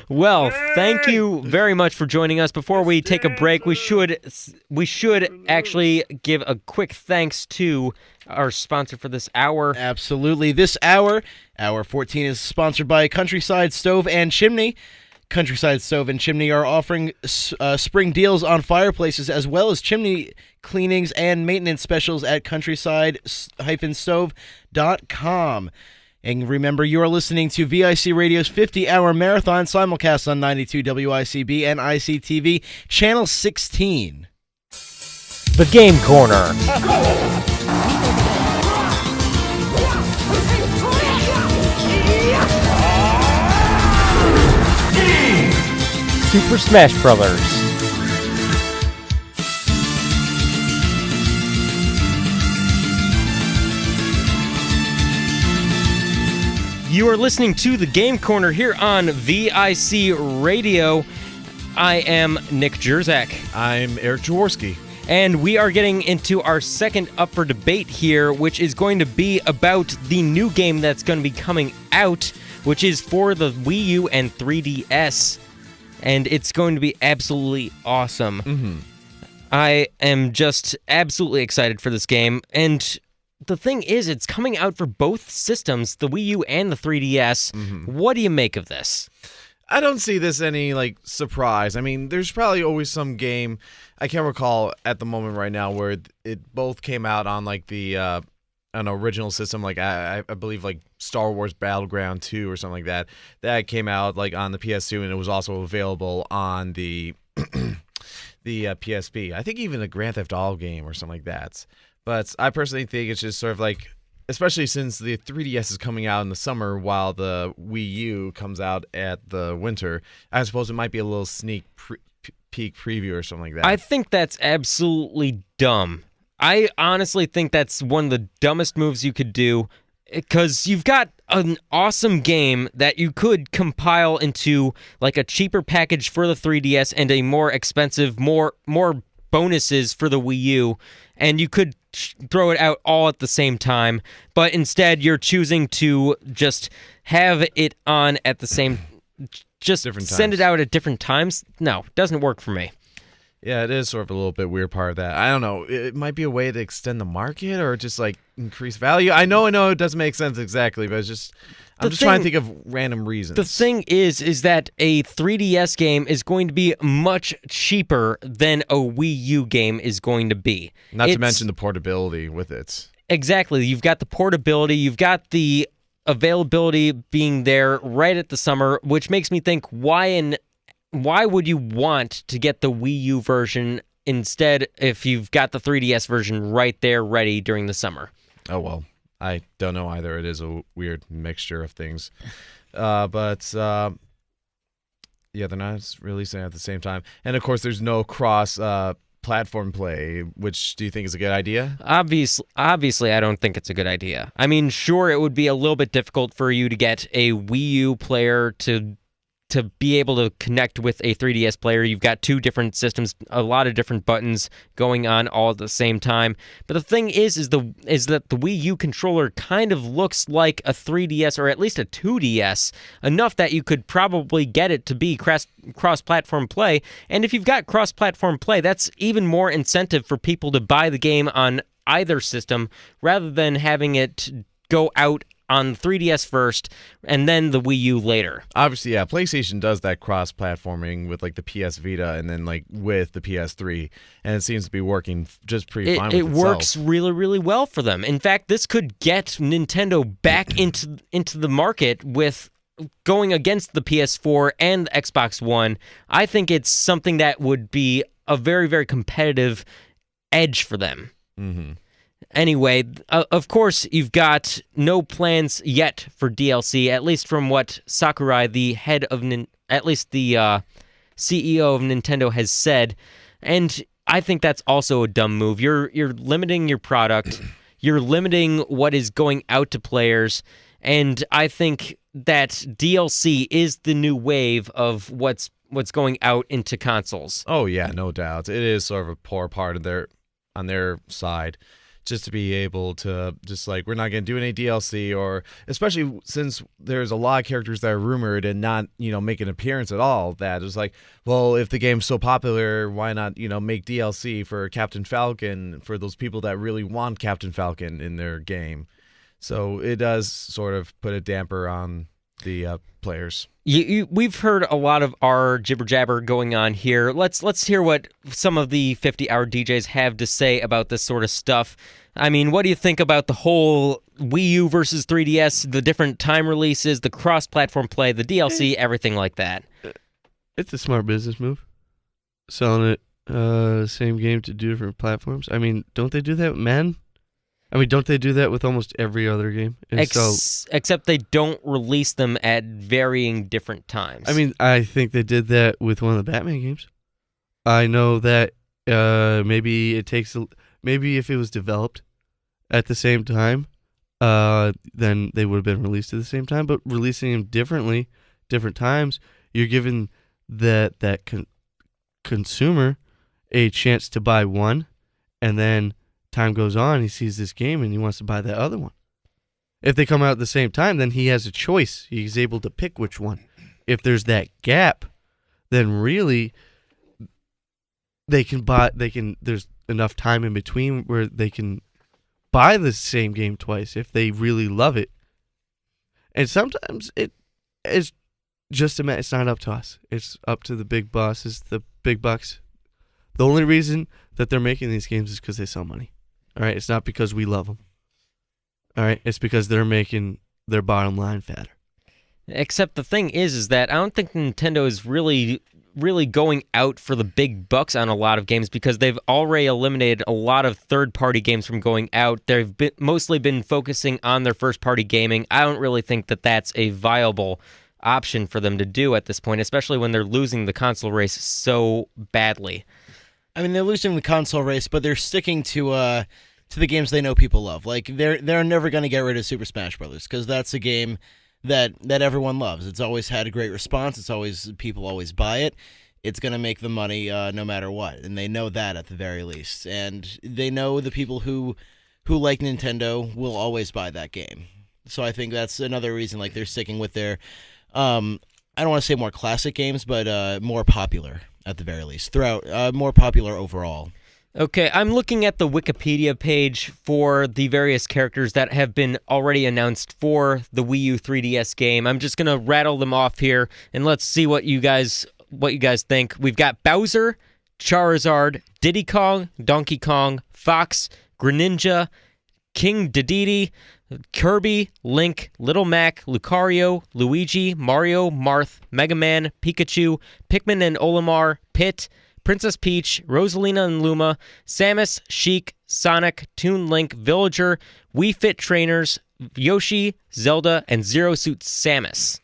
well, thank you very much for joining us. Before we take a break, we should actually give a quick thanks to our sponsor for this hour. Absolutely. This hour 14, is sponsored by Countryside Stove and Chimney. Countryside Stove and Chimney are offering spring deals on fireplaces as well as chimney cleanings and maintenance specials at countryside-stove.com. And remember, you are listening to VIC Radio's 50-hour marathon simulcast on 92 WICB and ICTV, Channel 16. The Game Corner. Super Smash Brothers. You are listening to the Game Corner here on VIC Radio. I am Nick Jerzak. I'm Eric Jaworski. And we are getting into our second up for debate here, which is going to be about the new game that's going to be coming out, which is for the Wii U and 3DS. And it's going to be absolutely awesome. Mm-hmm. I am just absolutely excited for this game. And the thing is, it's coming out for both systems, the Wii U and the 3DS. Mm-hmm. What do you make of this? I don't see this any surprise. I mean, there's probably always some game I can't recall at the moment right now where it both came out on an original system, I believe Star Wars Battleground 2 or something like that. That came out on the PS2 and it was also available on the the PSP. I think even a Grand Theft Auto game or something like that. But I personally think it's just sort of especially since the 3DS is coming out in the summer while the Wii U comes out at the winter, I suppose it might be a little sneak peek preview or something like that. I think that's absolutely dumb. I honestly think that's one of the dumbest moves you could do, because you've got an awesome game that you could compile into a cheaper package for the 3DS and a more expensive, more bonuses for the Wii U, and you could throw it out all at the same time, but instead you're choosing to just have it on at the same, just Different send times. it out at different times. No, doesn't work for me. Yeah, it is sort of a little bit weird part of that. I don't know. It might be a way to extend the market or just increase value. I know it doesn't make sense exactly, but I'm just trying to think of random reasons. The thing is that a 3DS game is going to be much cheaper than a Wii U game is going to be. Not to mention the portability with it. Exactly. You've got the portability, you've got the availability being there right at the summer, which makes me think, why would you want to get the Wii U version instead if you've got the 3DS version right there ready during the summer? Oh, well, I don't know either. It is a weird mixture of things. Yeah, they're not releasing at the same time. And, of course, there's no cross-platform play, which do you think is a good idea? Obviously, I don't think it's a good idea. I mean, sure, it would be a little bit difficult for you to get a Wii U player to to be able to connect with a 3DS player. You've got two different systems, a lot of different buttons going on all at the same time. But the thing is that the Wii U controller kind of looks like a 3DS or at least a 2DS, enough that you could probably get it to be cross-platform play. And if you've got cross-platform play, that's even more incentive for people to buy the game on either system rather than having it go out on 3DS first and then the Wii U later. Obviously, yeah, PlayStation does that cross-platforming with like the PS Vita and then like with the PS3, and it seems to be working just pretty fine with it itself. works really, really well for them. In fact, this could get Nintendo back into the market with going against the PS4 and the Xbox One. I think it's something that would be a very, very competitive edge for them. Mm-hmm. Anyway, of course, you've got no plans yet for DLC, at least from what Sakurai, the head of, at least the CEO of Nintendo, has said. And I think that's also a dumb move. You're limiting your product. You're limiting what is going out to players. And I think that DLC is the new wave of what's going out into consoles. Oh yeah, no doubt. It is sort of a poor part of on their side. Just to be able to just like, we're not going to do any DLC, or especially since there's a lot of characters that are rumored and not, make an appearance at all, that it's like, well, if the game's so popular, why not, make DLC for Captain Falcon for those people that really want Captain Falcon in their game. So it does sort of put a damper on the players. We've heard a lot of our jibber jabber going on here. Let's hear what some of the 50-hour DJs have to say about this sort of stuff. I mean, what do you think about the whole Wii U versus 3DS, the different time releases, the cross-platform play, the DLC, everything like that? It's a smart business move. Selling it same game to different platforms. I mean, don't they do that with Madden? I mean, don't they do that with almost every other game? Except they don't release them at varying different times. I mean, I think they did that with one of the Batman games. I know that maybe if it was developed at the same time, then they would have been released at the same time. But releasing them differently, different times, you're giving that consumer a chance to buy one, and then time goes on, he sees this game and he wants to buy that other one. If they come out at the same time, then he has a choice. He's able to pick which one. If there's that gap, then really there's enough time in between where they can buy the same game twice if they really love it. And sometimes it's just it's not up to us. It's up to the big bosses, the big bucks. The only reason that they're making these games is because they sell money. All right, it's not because we love them. All right, it's because they're making their bottom line fatter. Except the thing is that I don't think Nintendo is really going out for the big bucks on a lot of games, because they've already eliminated a lot of third-party games from going out. They've mostly been focusing on their first-party gaming. I don't really think that that's a viable option for them to do at this point, especially when they're losing the console race so badly. I mean, they're losing the console race, but they're sticking to the games they know people love. Like, they're never going to get rid of Super Smash Brothers, because that's a game that everyone loves. It's always had a great response. People always buy it. It's going to make them money no matter what, and they know that at the very least. And they know the people who like Nintendo will always buy that game. So I think that's another reason, like, they're sticking with their I don't want to say more classic games, but more popular at the very least. More popular overall. Okay, I'm looking at the Wikipedia page for the various characters that have been already announced for the Wii U 3DS game. I'm just going to rattle them off here, and let's see what you guys think. We've got Bowser, Charizard, Diddy Kong, Donkey Kong, Fox, Greninja, King Dedede, Kirby, Link, Little Mac, Lucario, Luigi, Mario, Marth, Mega Man, Pikachu, Pikmin and Olimar, Pit, Princess Peach, Rosalina and Luma, Samus, Sheik, Sonic, Toon Link, Villager, Wii Fit Trainers, Yoshi, Zelda, and Zero Suit Samus.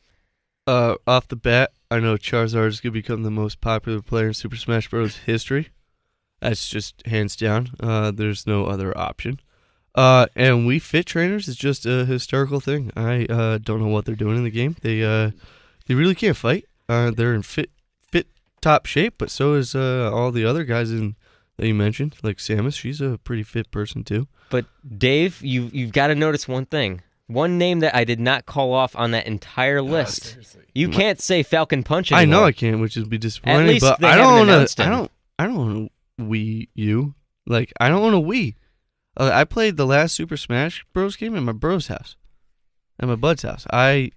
Off the bat, I know Charizard is going to become the most popular player in Super Smash Bros. History. That's just hands down. There's no other option. And Wii Fit Trainers is just a historical thing. I don't know what they're doing in the game. They really can't fight. They're in fit top shape, but so is all the other guys that you mentioned, like Samus. She's a pretty fit person too. But Dave, you've got to notice one thing. One name that I did not call off on that entire list. You can't say Falcon Punch anymore. I know I can't, which would be disappointing. At least but they I haven't don't want announced to. him. I don't want to Wii U. Like I don't want a Wii. I played the last Super Smash Bros. Game at my bro's house, at my bud's house. I'm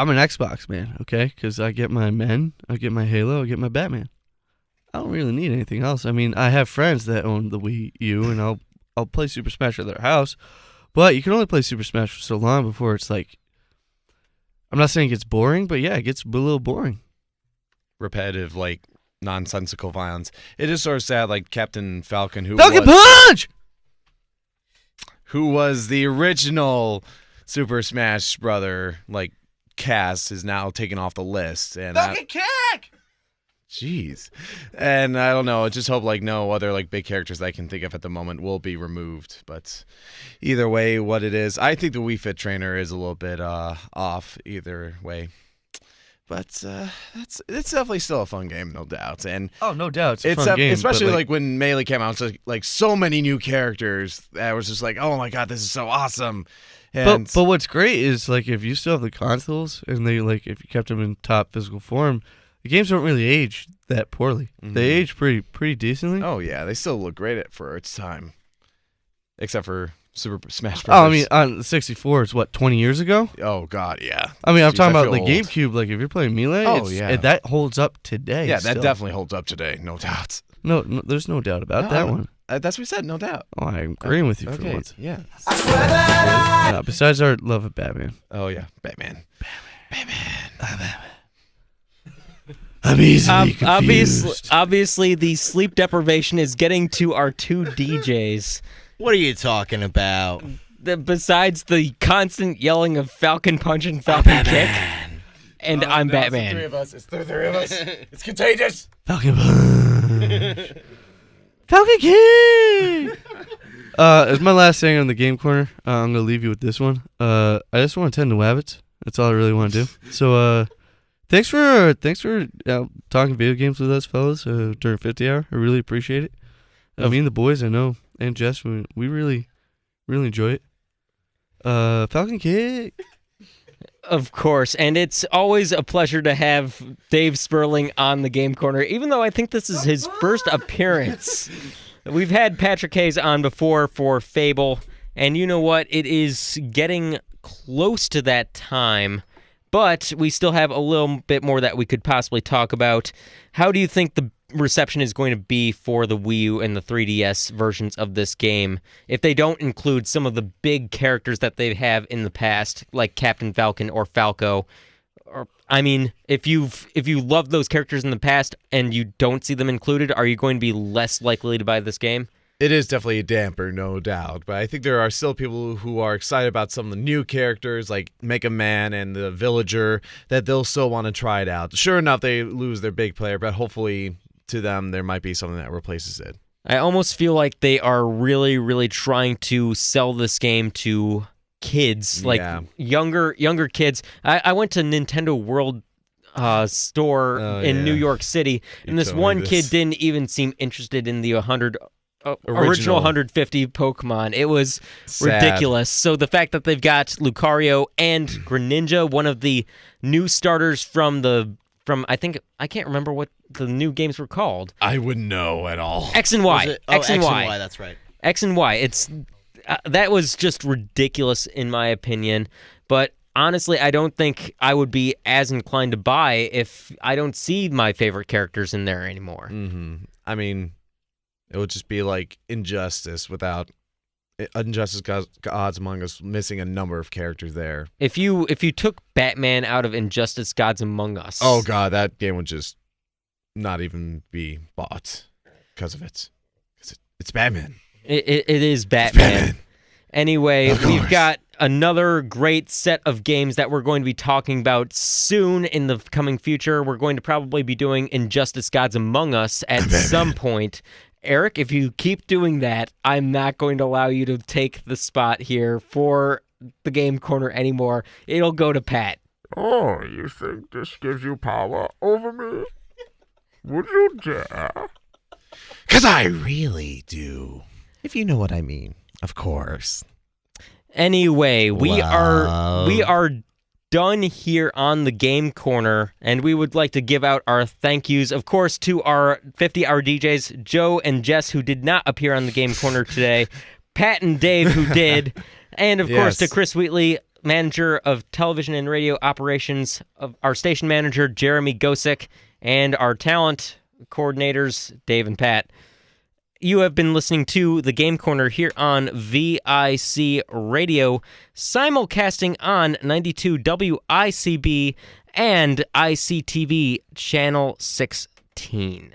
an Xbox man, okay? Because I get my Men, I get my Halo, I get my Batman. I don't really need anything else. I mean, I have friends that own the Wii U, and I'll play Super Smash at their house, but you can only play Super Smash for so long before it's like. I'm not saying it gets boring, but yeah, it gets a little boring. Repetitive, like nonsensical violence. It is sort of sad, like Captain Falcon, Falcon Punch! who was the original Super Smash Brother like cast, is now taken off the list. And Falcon Kick! jeez, and I don't know. I just hope like no other like big characters I can think of at the moment will be removed. But either way, what it is, I think the Wii Fit trainer is a little bit off either way. But it's definitely still a fun game, no doubt. And Oh, no doubt. It's a fun game. especially but, like when Melee came out, it's like so many new characters that was just like, oh my god, this is so awesome. And But what's great is like if you still have the consoles and they like if you kept them in top physical form, the games don't really age that poorly. They age pretty decently. oh yeah, they still look great for its time, except for Super Smash Bros. Oh, I mean, on the 64, it's what 20 years ago. oh god, yeah. I mean, I'm Jeez, talking I about the feel old. GameCube. Like if you're playing Melee, Oh, yeah. that holds up today. Yeah, that still. definitely holds up today, no doubt. No, there's no doubt about that one. That's what we said, no doubt. Oh, I'm agreeing with you for Okay, once. yeah. Besides our love of Batman, Oh yeah, Batman. I'm easily confused. Obviously, the sleep deprivation is getting to our two DJs. What are you talking about? Besides the constant yelling of Falcon Punch and Falcon Kick, and I'm Batman. It's the three of us. It's contagious. Falcon Punch. Falcon King. As my last thing on the game corner, I'm gonna leave you with this one. I just want to tend to wabbits. That's all I really want to do. So, thanks for talking video games with us, fellas, during 50 hour. I really appreciate it. Me and the boys, I know, and Jess, we really enjoy it. Falcon Kick. Of course, and it's always a pleasure to have Dave Sperling on the Game Corner, even though I think this is his first appearance. We've had Patrick Hayes on before for Fable, and you know what? It is getting close to that time, but we still have a little bit more that we could possibly talk about. How do you think the reception is going to be for the Wii U and the 3DS versions of this game if they don't include some of the big characters that they have in the past, like Captain Falcon or Falco? Or, I mean, if you love those characters in the past and you don't see them included, are you going to be less likely to buy this game? It is definitely a damper, no doubt. But I think there are still people who are excited about some of the new characters like Mega Man and the Villager that they'll still want to try it out. Sure enough, they lose their big player, but hopefully to them there might be something that replaces it. I almost feel like they are really, really trying to sell this game to kids, like younger kids. I went to Nintendo World store in New York City, and this one kid didn't even seem interested in the original 150 Pokemon. It was ridiculous. So the fact that they've got Lucario and Greninja, one of the new starters from I can't remember what the new games were called. I wouldn't know at all. X and Y. X and Y. That's right. X and Y. It's that was just ridiculous in my opinion. But honestly, I don't think I would be as inclined to buy if I don't see my favorite characters in there anymore. Mm-hmm. I mean, it would just be like Injustice without Injustice Gods Among Us missing a number of characters there. If you took Batman out of Injustice Gods Among Us, oh god, that game would just not even be bought because of it. It's Batman. It is Batman. Anyway, we've got another great set of games that we're going to be talking about soon in the coming future. We're going to probably be doing Injustice Gods Among Us at some point. Eric, if you keep doing that, I'm not going to allow you to take the spot here for the Game Corner anymore. It'll go to Pat. Oh, you think this gives you power over me? Would you dare? 'Cause I really do. If you know what I mean, of course. Anyway, we Wow. are done here on the Game Corner, and we would like to give out our thank yous, of course, to our 50-hour DJs, Joe and Jess, who did not appear on the Game Corner today, Pat and Dave, who did, and of course to Yes. Chris Wheatley, manager of television and radio operations, of our station manager, Jeremy Gosick, and our talent coordinators, Dave and Pat. You have been listening to the Game Corner here on VIC Radio, simulcasting on 92 WICB and ICTV Channel 16.